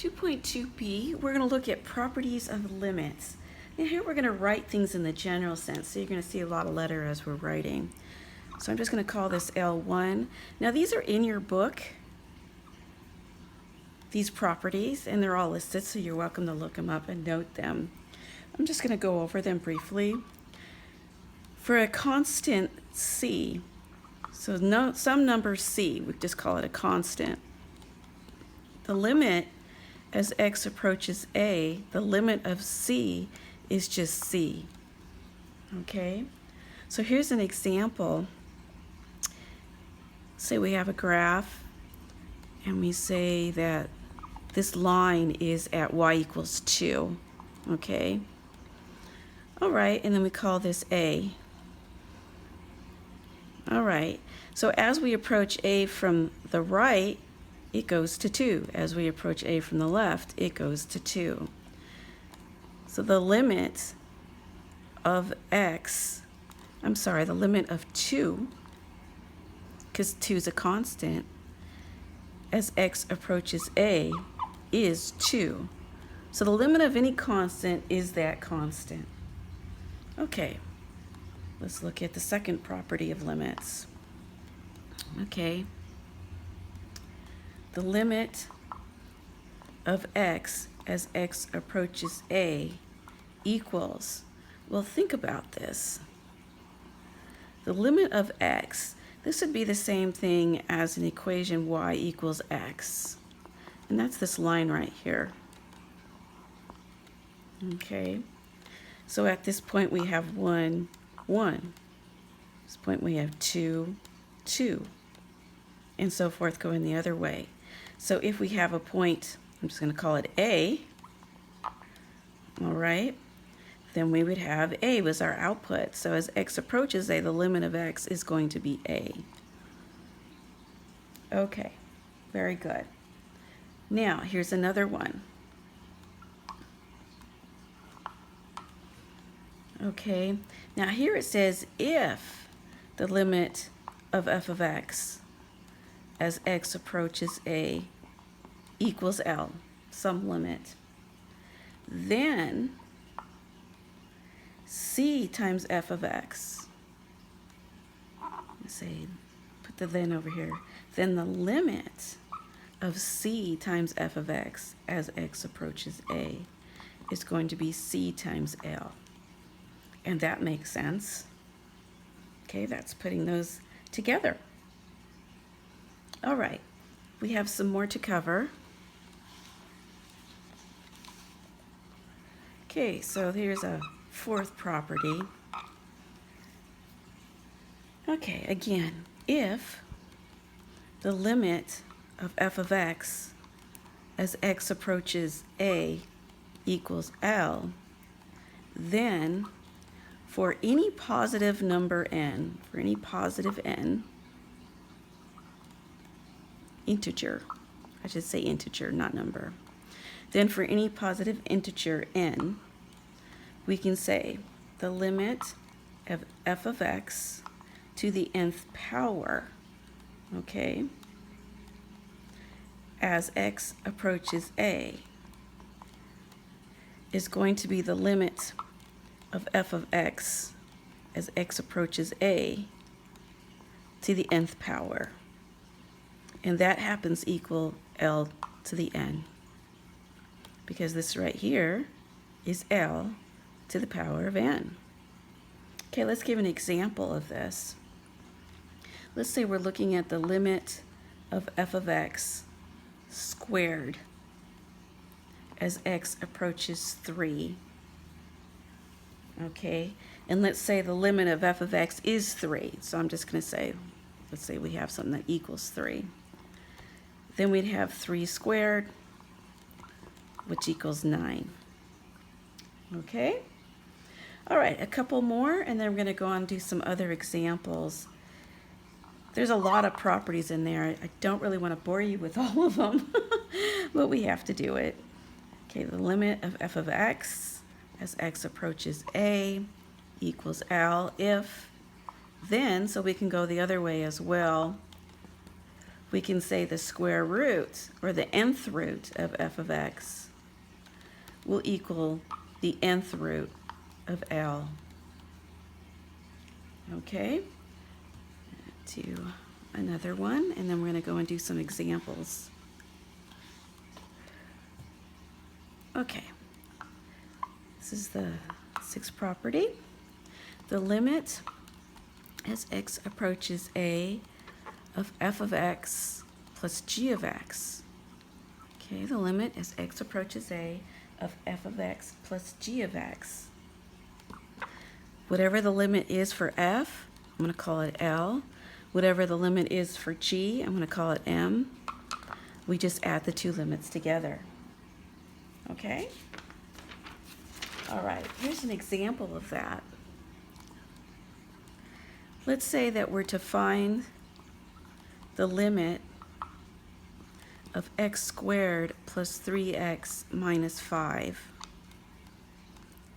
2.2b, we're going to look at properties of limits. And here we're going to write things in the general sense, so you're going to see a lot of letter as we're writing. So I'm just going to call this L1. Now these are in your book, these properties, and they're all listed, so you're welcome to look them up and note them. I'm just going to go over them briefly. For a constant c, so some number c, we just call it a constant. The limit as x approaches a, the limit of c is just c. Okay? So here's an example. Say we have a graph and we say that this line is at y equals 2. Okay? All right, and then we call this a. All right, so as we approach a from the right, it goes to 2. As we approach a from the left, it goes to 2. So the limit of x, the limit of 2, because 2 is a constant, as x approaches a is 2. So the limit of any constant is that constant. Okay, let's look at the second property of limits. Okay. The limit of x as x approaches a equals, well, think about this. The limit of x, this would be the same thing as an equation y equals x. And that's this line right here. Okay. So at this point we have 1, 1. This point we have 2, 2. And so forth going the other way. So if we have a point, I'm just going to call it A, all right, then we would have A was our output. So as x approaches A, the limit of x is going to be A. Okay, very good. Now, here's another one. Okay, now here it says if the limit of f of x as x approaches a equals L, some limit, then c times f of x, let's say, put the then over here, then the limit of c times f of x as x approaches a is going to be c times L. And that makes sense. Okay, that's putting those together. All right, we have some more to cover. Okay, so here's a fourth property. Okay, again, if the limit of f of x as x approaches a equals L, then for any positive number n, for any positive n, integer, I should say integer, not number. Then for any positive integer n, we can say the limit of f of x to the nth power, okay, as x approaches a is going to be the limit of f of x as x approaches a to the nth power. And that happens equal L to the n, because this right here is L to the power of n. Okay, let's give an example of this. Let's say we're looking at the limit of f of x squared as x approaches 3. Okay, and let's say the limit of f of x is 3. So I'm just going to say, let's say we have something that equals 3. Then we'd have 3 squared, which equals 9. Okay? All right, a couple more, and then we're going to go on and do some other examples. There's a lot of properties in there. I don't really want to bore you with all of them, but we have to do it. Okay, the limit of f of x as x approaches a equals L if, then, so we can go the other way as well. we can say the square root, or the nth root of f of x will equal the nth root of L. Okay, do another one, and then we're going to go and do some examples. Okay, this is the sixth property. The limit as x approaches a of f of x plus g of x. Okay, the limit as x approaches a of f of x plus g of x. Whatever the limit is for f, I'm going to call it L. Whatever the limit is for g, I'm going to call it M. We just add the two limits together. Okay? All right, here's an example of that. Let's say that we're to find the limit of x squared plus 3x minus 5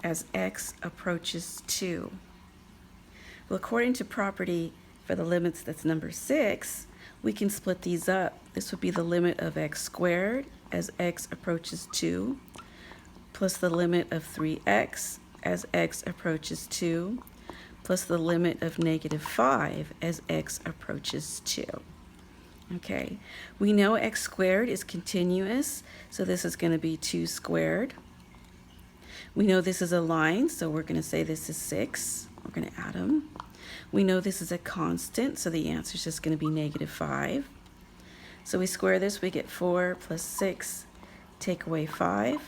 as x approaches 2. Well, according to property for the limits that's number 6, we can split these up. This would be the limit of x squared as x approaches 2 plus the limit of 3x as x approaches 2 plus the limit of negative 5 as x approaches 2. Okay, we know x squared is continuous, so this is going to be 2 squared. We know this is a line, so we're going to say this is 6. We're going to add them. We know this is a constant, so the answer is just going to be negative 5. So we square this, we get 4 plus 6, take away 5,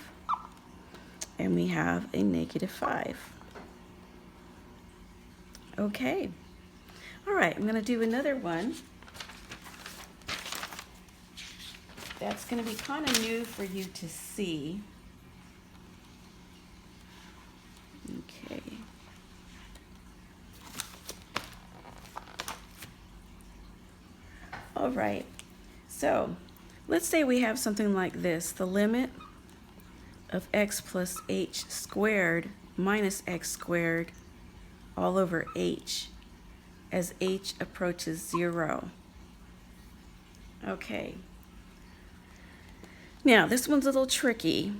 and we have a negative 5. Okay. All right, I'm going to do another one. That's going to be kind of new for you to see. Okay. All right. So let's say we have something like this. The limit of x plus h squared minus x squared all over h as h approaches 0. Okay. Now, this one's a little tricky.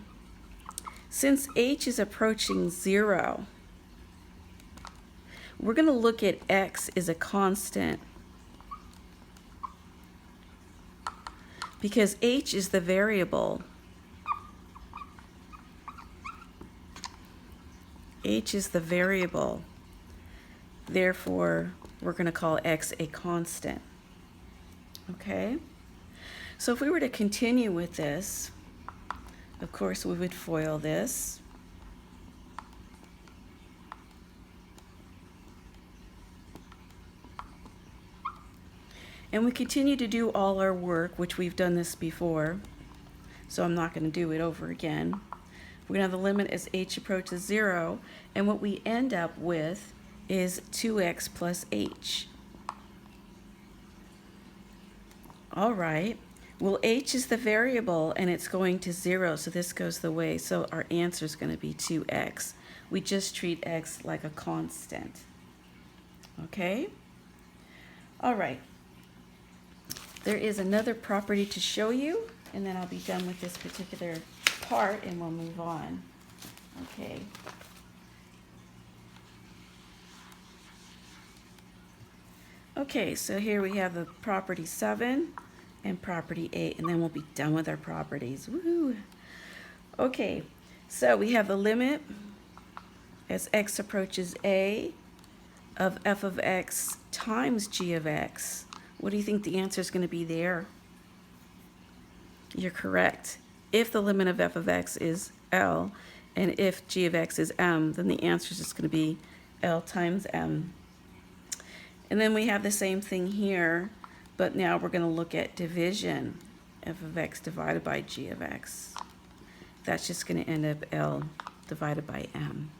Since h is approaching 0, we're going to look at x as a constant because h is the variable. H is the variable. Therefore, we're going to call x a constant. Okay? So if we were to continue with this, of course, we would FOIL this. And we continue to do all our work, which we've done this before, so I'm not going to do it over again. We're going to have the limit as h approaches 0, and what we end up with is 2x plus h. All right. Well, h is the variable, and it's going to 0, so this goes the way. So our answer is going to be 2x. We just treat x like a constant. Okay? All right. There is another property to show you, and then I'll be done with this particular part, and we'll move on. Okay. Okay, so here we have the property 7 and property 8, and then we'll be done with our properties. Woohoo! Okay, so we have the limit as x approaches a of f of x times g of x. What do you think the answer is going to be there? You're correct. If the limit of f of x is L, and if g of x is m, then the answer is just going to be L times m. And then we have the same thing here, but now we're going to look at division, f of x divided by g of x. That's just going to end up L divided by m.